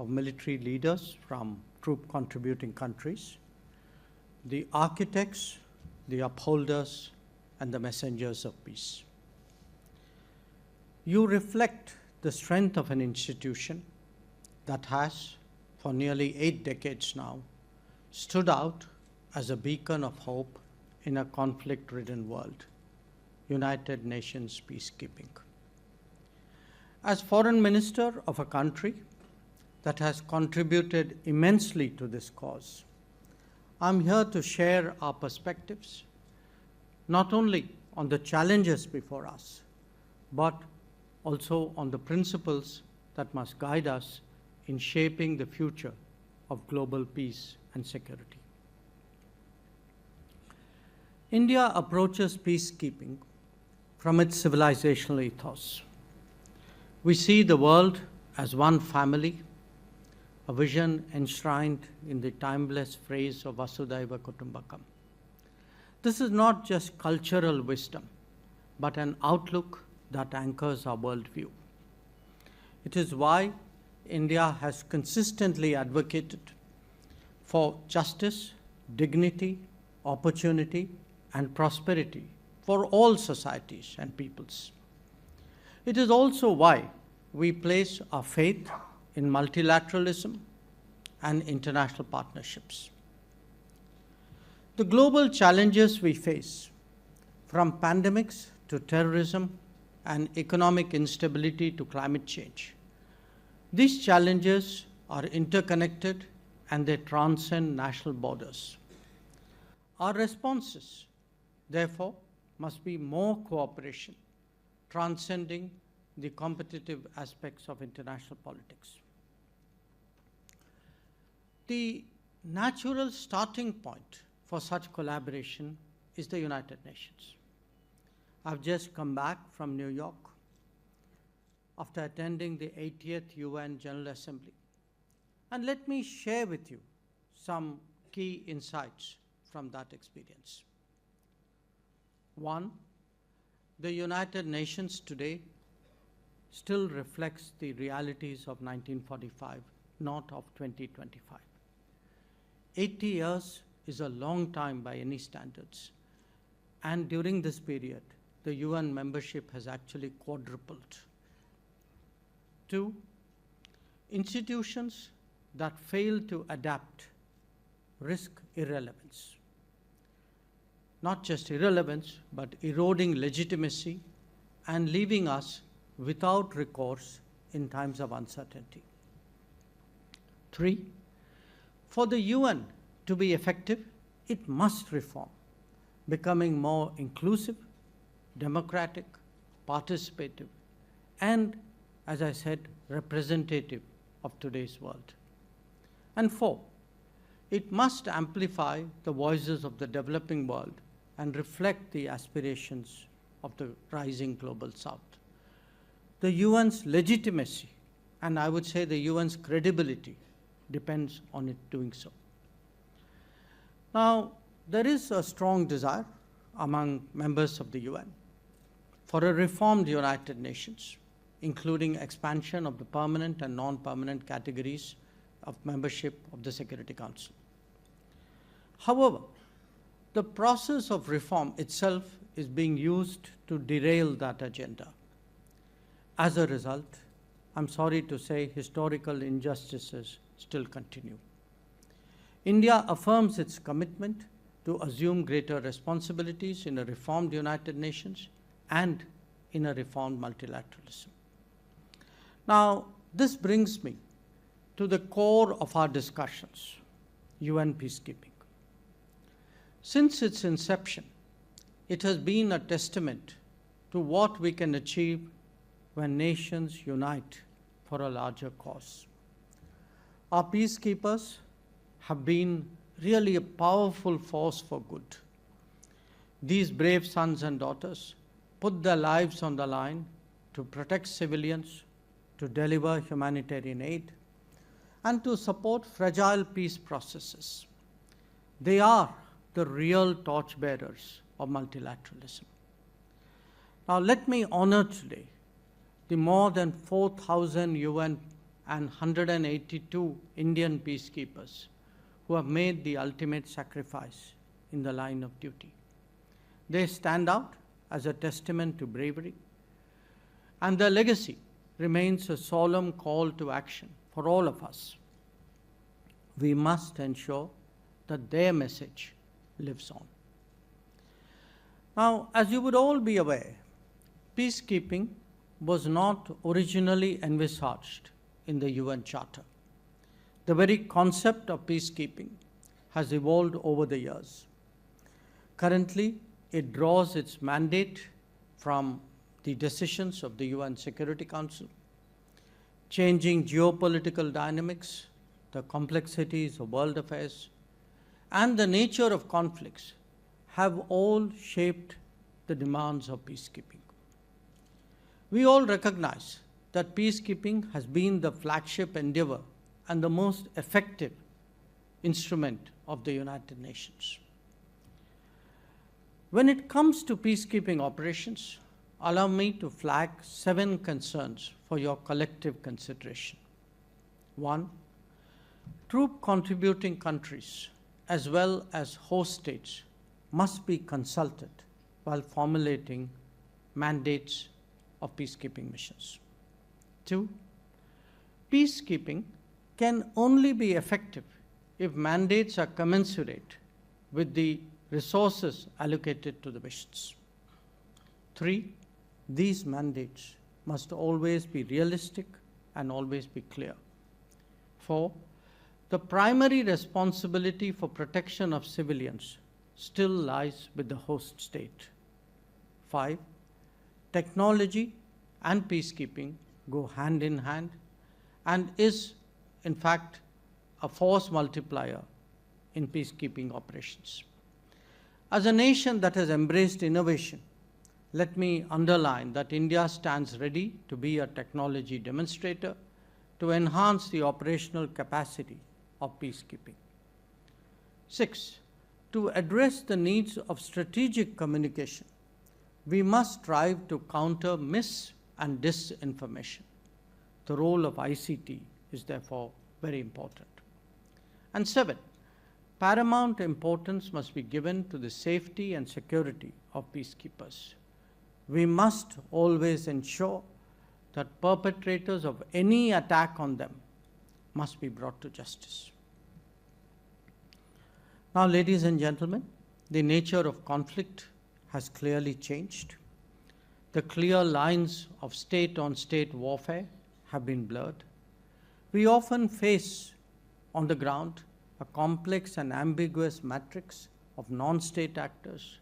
of military leaders from troop contributing countries, the architects, the upholders, and the messengers of peace. You reflect the strength of an institution that has, for nearly 8 decades now, stood out as a beacon of hope in a conflict-ridden world, United Nations peacekeeping. As Foreign Minister of a country that has contributed immensely to this cause, I'm here to share our perspectives, not only on the challenges before us, but also on the principles that must guide us in shaping the future of global peace and security. India approaches peacekeeping from its civilizational ethos. We see the world as one family, a vision enshrined in the timeless phrase of Vasudhaiva Kutumbakam. This is not just cultural wisdom, but an outlook that anchors our worldview. It is why India has consistently advocated for justice, dignity, opportunity, and prosperity for all societies and peoples. It is also why we place our faith in multilateralism and international partnerships. The global challenges we face, from pandemics to terrorism and economic instability to climate change, these challenges are interconnected and they transcend national borders. Our responses, therefore, must be more cooperation, transcending the competitive aspects of international politics. The natural starting point for such collaboration is the United Nations. I've just come back from New York after attending the 80th UN General Assembly. And let me share with you some key insights from that experience. One, the United Nations today still reflects the realities of 1945, not of 2025. 80 years is a long time by any standards. And during this period, the UN membership has actually quadrupled. Two, institutions that fail to adapt risk irrelevance. Not just irrelevance, but eroding legitimacy and leaving us without recourse in times of uncertainty. Three, for the UN to be effective, it must reform, becoming more inclusive, democratic, participative, and, as I said, representative of today's world. And four, it must amplify the voices of the developing world and reflect the aspirations of the rising global south. The UN's legitimacy, and I would say the UN's credibility, depends on it doing so. Now, there is a strong desire among members of the UN for a reformed United Nations, including expansion of the permanent and non-permanent categories of membership of the Security Council. However, the process of reform itself is being used to derail that agenda. As a result, I'm sorry to say, historical injustices still continue. India affirms its commitment to assume greater responsibilities in a reformed United Nations and in a reformed multilateralism. Now, this brings me to the core of our discussions, UN peacekeeping. Since its inception, it has been a testament to what we can achieve when nations unite for a larger cause. Our peacekeepers have been really a powerful force for good. These brave sons and daughters put their lives on the line to protect civilians, to deliver humanitarian aid, and to support fragile peace processes. They are the real torchbearers of multilateralism. Now let me honor today the more than 4,000 UN and 182 Indian peacekeepers who have made the ultimate sacrifice in the line of duty. They stand out as a testament to bravery, and their legacy remains a solemn call to action for all of us. We must ensure that their message lives on. Now, as you would all be aware, peacekeeping was not originally envisaged in the UN Charter. The very concept of peacekeeping has evolved over the years. Currently, it draws its mandate from the decisions of the UN Security Council. Changing geopolitical dynamics, the complexities of world affairs, and the nature of conflicts have all shaped the demands of peacekeeping. We all recognize that peacekeeping has been the flagship endeavor and the most effective instrument of the United Nations. When it comes to peacekeeping operations, allow me to flag 7 concerns for your collective consideration. 1, troop contributing countries as well as host states must be consulted while formulating mandates of peacekeeping missions. 2, peacekeeping can only be effective if mandates are commensurate with the resources allocated to the missions. 3, these mandates must always be realistic and always be clear. 4, the primary responsibility for protection of civilians still lies with the host state. 5, technology and peacekeeping go hand in hand and is, in fact, a force multiplier in peacekeeping operations. As a nation that has embraced innovation, let me underline that India stands ready to be a technology demonstrator to enhance the operational capacity of peacekeeping. 6, to address the needs of strategic communication, we must strive to counter mis- and disinformation. The role of ICT is therefore very important. And 7, paramount importance must be given to the safety and security of peacekeepers. We must always ensure that perpetrators of any attack on them must be brought to justice. Now, ladies and gentlemen, the nature of conflict has clearly changed. The clear lines of state-on-state warfare have been blurred. We often face on the ground a complex and ambiguous matrix of non-state actors,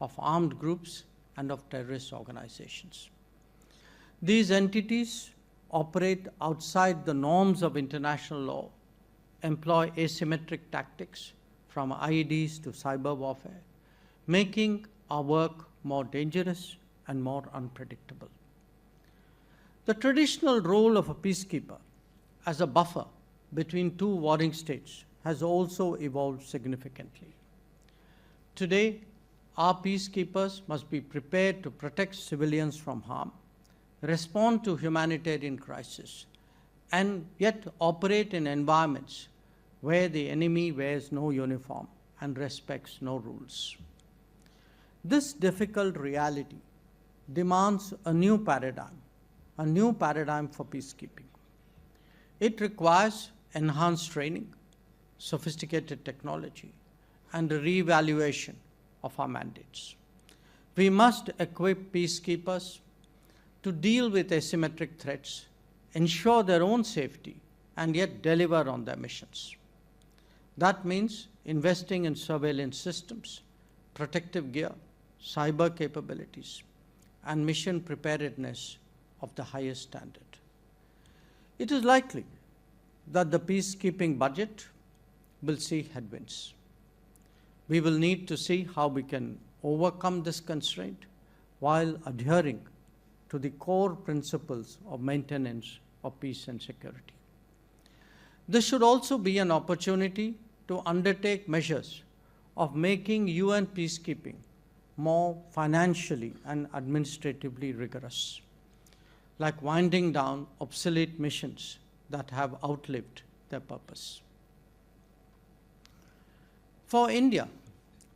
of armed groups, and of terrorist organizations. These entities operate outside the norms of international law, employ asymmetric tactics from IEDs to cyber warfare, making our work more dangerous and more unpredictable. The traditional role of a peacekeeper as a buffer between two warring states has also evolved significantly. Today, our peacekeepers must be prepared to protect civilians from harm, respond to humanitarian crises, and yet operate in environments where the enemy wears no uniform and respects no rules. This difficult reality demands a new paradigm for peacekeeping. It requires enhanced training, sophisticated technology, and a reevaluation of our mandates. We must equip peacekeepers to deal with asymmetric threats, ensure their own safety, and yet deliver on their missions. That means investing in surveillance systems, protective gear, cyber capabilities, and mission preparedness of the highest standard. It is likely that the peacekeeping budget will see headwinds. We will need to see how we can overcome this constraint while adhering to the core principles of maintenance of peace and security. This should also be an opportunity to undertake measures of making UN peacekeeping more financially and administratively rigorous, like winding down obsolete missions that have outlived their purpose. For India,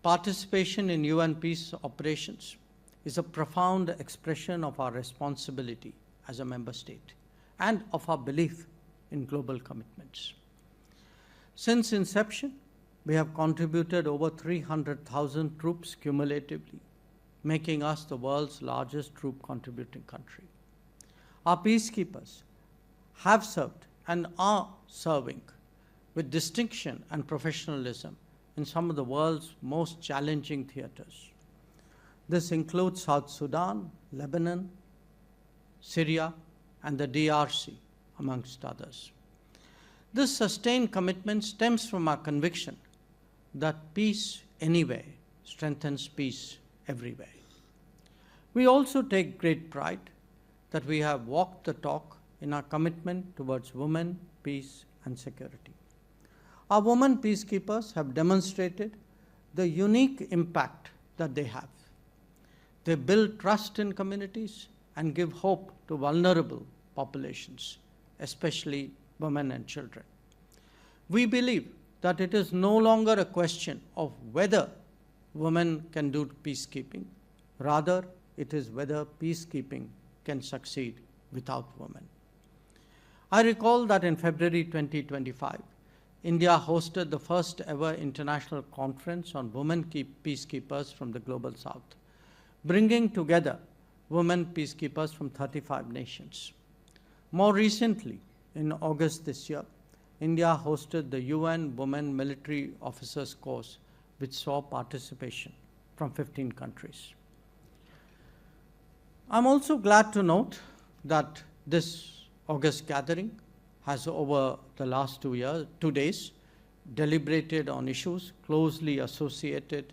participation in UN peace operations is a profound expression of our responsibility as a member state and of our belief in global commitments. Since inception, we have contributed over 300,000 troops cumulatively, making us the world's largest troop contributing country. Our peacekeepers have served and are serving with distinction and professionalism in some of the world's most challenging theaters. This includes South Sudan, Lebanon, Syria, and the DRC, amongst others. This sustained commitment stems from our conviction that peace anywhere strengthens peace everywhere. We also take great pride that we have walked the talk in our commitment towards women, peace, and security. Our women peacekeepers have demonstrated the unique impact that they have. They build trust in communities and give hope to vulnerable populations, especially women and children. We believe that it is no longer a question of whether women can do peacekeeping. Rather, it is whether peacekeeping can succeed without women. I recall that in February 2025, India hosted the first ever international conference on women peacekeepers from the Global South, bringing together women peacekeepers from 35 nations. More recently, in August this year, India hosted the UN Women Military Officers Course, which saw participation from 15 countries. I'm also glad to note that this August gathering has, over the last 2 days, deliberated on issues closely associated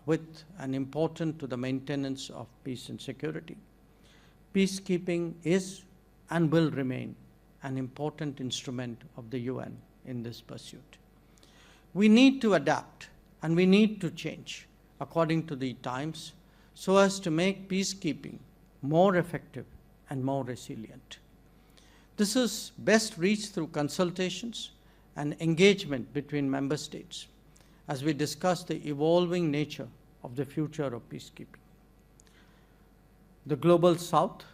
with and important to the maintenance of peace and security. Peacekeeping is and will remain an important instrument of the UN in this pursuit. We need to adapt and we need to change according to the times so as to make peacekeeping more effective and more resilient. This is best reached through consultations and engagement between member states as we discuss the evolving nature of the future of peacekeeping. The Global South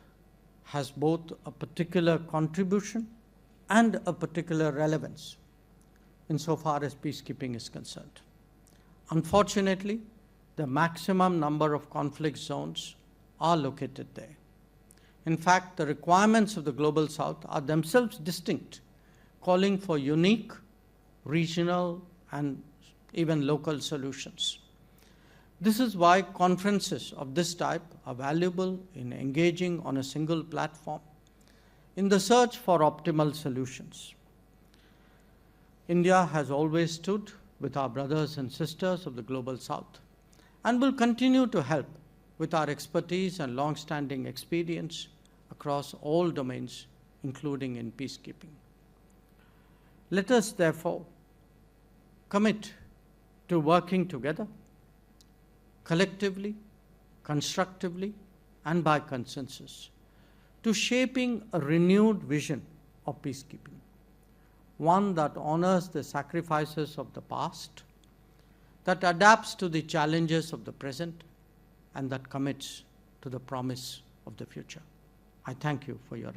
has both a particular contribution and a particular relevance insofar as peacekeeping is concerned. Unfortunately, the maximum number of conflict zones are located there. In fact, the requirements of the Global South are themselves distinct, calling for unique, regional, and even local solutions. This is why conferences of this type are valuable in engaging on a single platform in the search for optimal solutions. India has always stood with our brothers and sisters of the Global South and will continue to help with our expertise and long-standing experience across all domains, including in peacekeeping. Let us therefore commit to working together, collectively, constructively, and by consensus, to shaping a renewed vision of peacekeeping, one that honors the sacrifices of the past, that adapts to the challenges of the present, and that commits to the promise of the future. I thank you for your